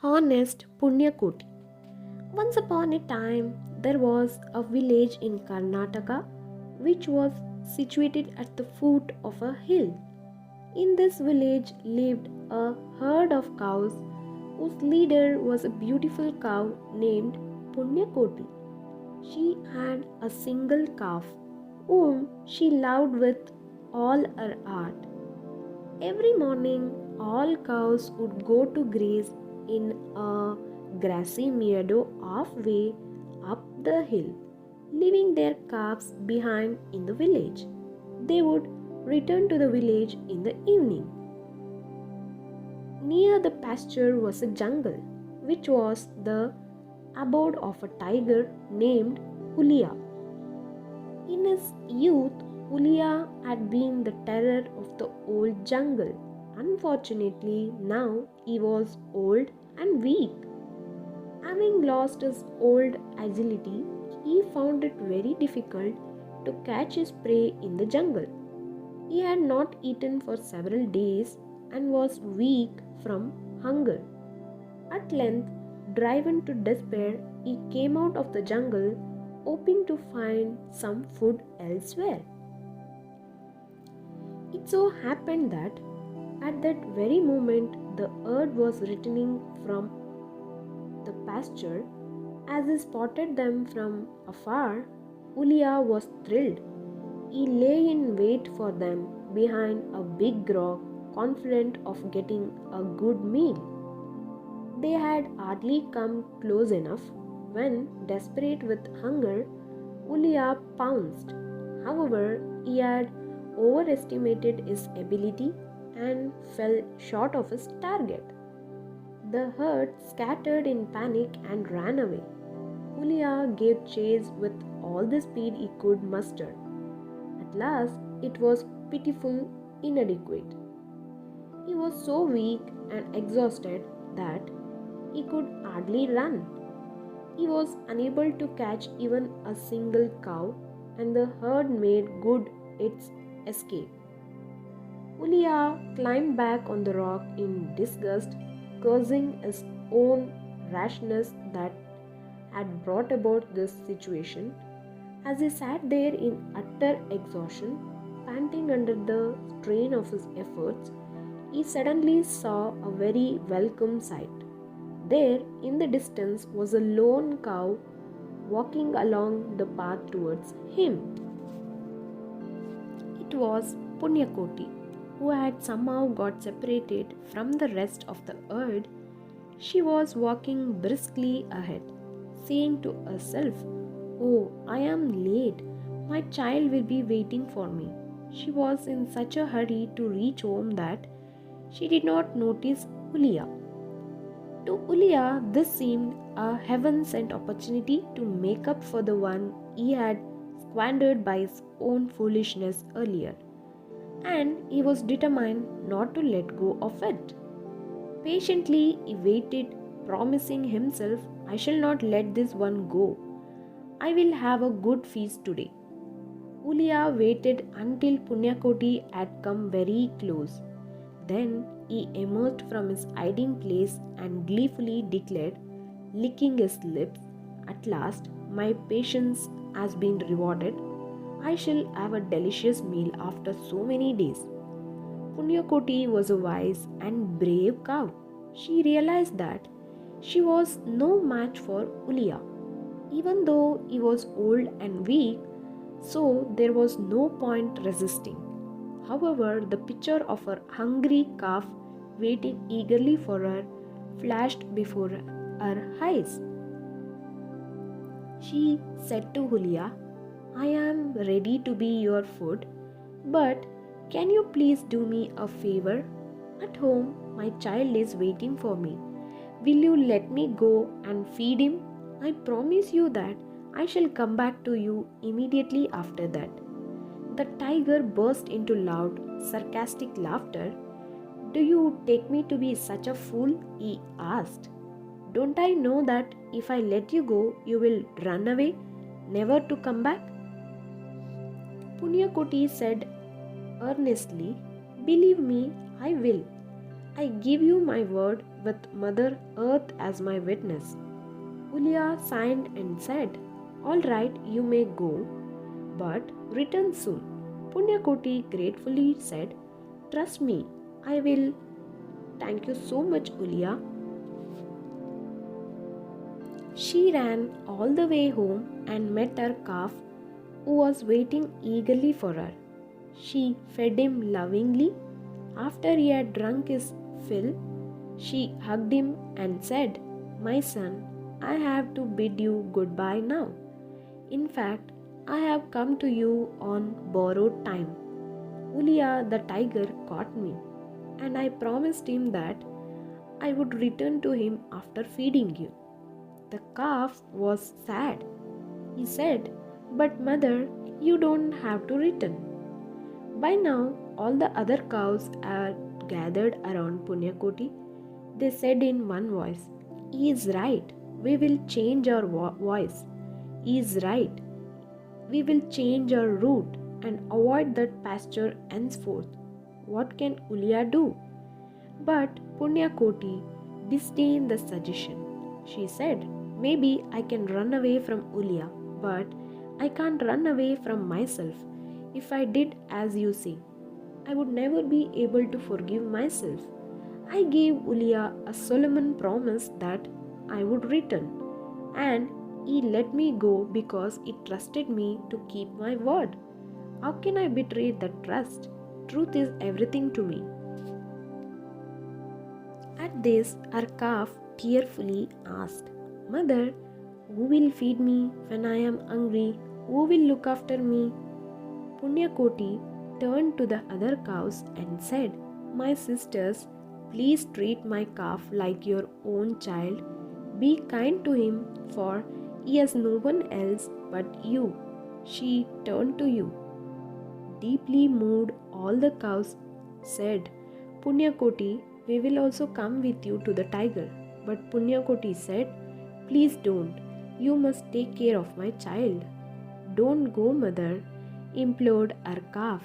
Honest Punyakoti. Once upon a time, there was a village in Karnataka which was situated at the foot of a hill. In this village lived a herd of cows whose leader was a beautiful cow named Punyakoti. She had a single calf whom she loved with all her heart. Every morning, all cows would go to graze in a grassy meadow halfway up the hill, leaving their calves behind in the village. They would return to the village in the evening. Near the pasture was a jungle, which was the abode of a tiger named Hulia. In his youth, Hulia had been the terror of the old jungle. Unfortunately, now he was old and weak. Having lost his old agility, he found it very difficult to catch his prey in the jungle. He had not eaten for several days and was weak from hunger. At length, driven to despair, he came out of the jungle hoping to find some food elsewhere. It so happened that at that very moment the herd was returning from the pasture. As he spotted them from afar, Ulia was thrilled. He lay in wait for them behind a big rock, confident of getting a good meal. They had hardly come close enough when, desperate with hunger, Ulia pounced. However, he had overestimated his ability and fell short of his target. The herd scattered in panic and ran away. Ulia gave chase with all the speed he could muster. At last, it was pitiful, inadequate. He was so weak and exhausted that he could hardly run. He was unable to catch even a single cow, and the herd made good its escape. Ulia climbed back on the rock in disgust, cursing his own rashness that had brought about this situation. As he sat there in utter exhaustion, panting under the strain of his efforts, he suddenly saw a very welcome sight. There, in the distance, was a lone cow walking along the path towards him. It was Punyakoti, who had somehow got separated from the rest of the herd. She was walking briskly ahead, saying to herself, "Oh, I am late. My child will be waiting for me." She was in such a hurry to reach home that she did not notice Ulia. To Ulia, this seemed a heaven-sent opportunity to make up for the one he had squandered by his own foolishness earlier, and he was determined not to let go of it. Patiently he waited, promising himself, "I shall not let this one go. I will have a good feast today." Ulia waited until Punyakoti had come very close. Then he emerged from his hiding place and gleefully declared, licking his lips, "At last, my patience has been rewarded. I shall have a delicious meal after so many days." Punyakoti was a wise and brave cow. She realized that she was no match for Ulia, even though he was old and weak, so there was no point resisting. However, the picture of her hungry calf waiting eagerly for her flashed before her eyes. She said to Julia, "I am ready to be your food, but can you please do me a favor? At home, my child is waiting for me. Will you let me go and feed him? I promise you that I shall come back to you immediately after that." The tiger burst into loud, sarcastic laughter. "Do you take me to be such a fool?" he asked. "Don't I know that if I let you go, you will run away, never to come back?" Punyakoti said earnestly, "Believe me, I will. I give you my word with Mother Earth as my witness. Ulia signed and said, "All right, you may go, but return soon." Punyakoti gratefully said, "Trust me, I will." "Thank you so much, Ulia." She ran all the way home and met her calf, who was waiting eagerly for her. She fed him lovingly. After he had drunk his fill, she hugged him and said, "My son, I have to bid you goodbye now. In fact, I have come to you on borrowed time. Ulia the tiger caught me, and I promised him that I would return to him after feeding you." The calf was sad. He said, "But mother, you don't have to return." By now, all the other cows are gathered around Punyakoti. They said in one voice, "He is right. We will change our voice. He is right. We will change our route and avoid that pasture henceforth. What can Ulia do?" But Punyakoti disdained the suggestion. She said, "Maybe I can run away from Ulia, but I can't run away from myself. If I did as you say, I would never be able to forgive myself. I gave Ulia a solemn promise that I would return, and he let me go because he trusted me to keep my word. How can I betray that trust? Truth is everything to me." At this, her calf tearfully asked, "Mother, who will feed me when I am hungry? Who will look after me?" Punyakoti turned to the other cows and said, "My sisters, please treat my calf like your own child. Be kind to him, for he has no one else but you." She turned to you. Deeply moved, all the cows said, "Punyakoti, we will also come with you to the tiger." But Punyakoti said, "Please don't. You must take care of my child." "Don't go, mother," implored her calf.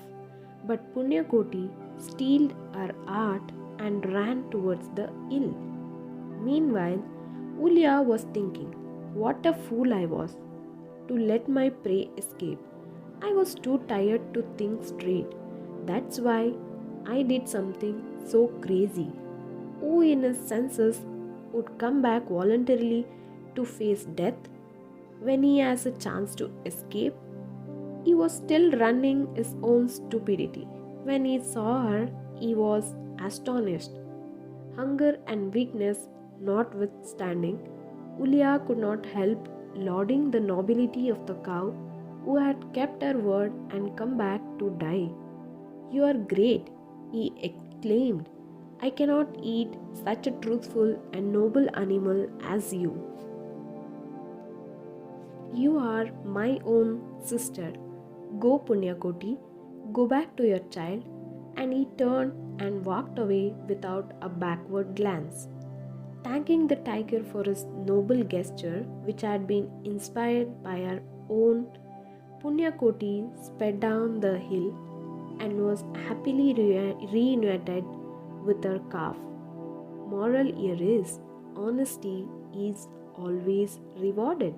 But Punyakoti steeled her heart and ran towards the hill. Meanwhile, Ulia was thinking, "What a fool I was to let my prey escape. I was too tired to think straight. That's why I did something so crazy. Who in his senses would come back voluntarily to face death when he has a chance to escape?" He was still running his own stupidity. When he saw her, he was astonished. Hunger and weakness notwithstanding, Ulia could not help lauding the nobility of the cow who had kept her word and come back to die. "You are great," he exclaimed. "I cannot eat such a truthful and noble animal as you. You are my own sister. Go, Punyakoti, go back to your child." And he turned and walked away without a backward glance. Thanking the tiger for his noble gesture, which had been inspired by her own, Punyakoti sped down the hill and was happily reunited with her calf. Moral here is, honesty is always rewarded.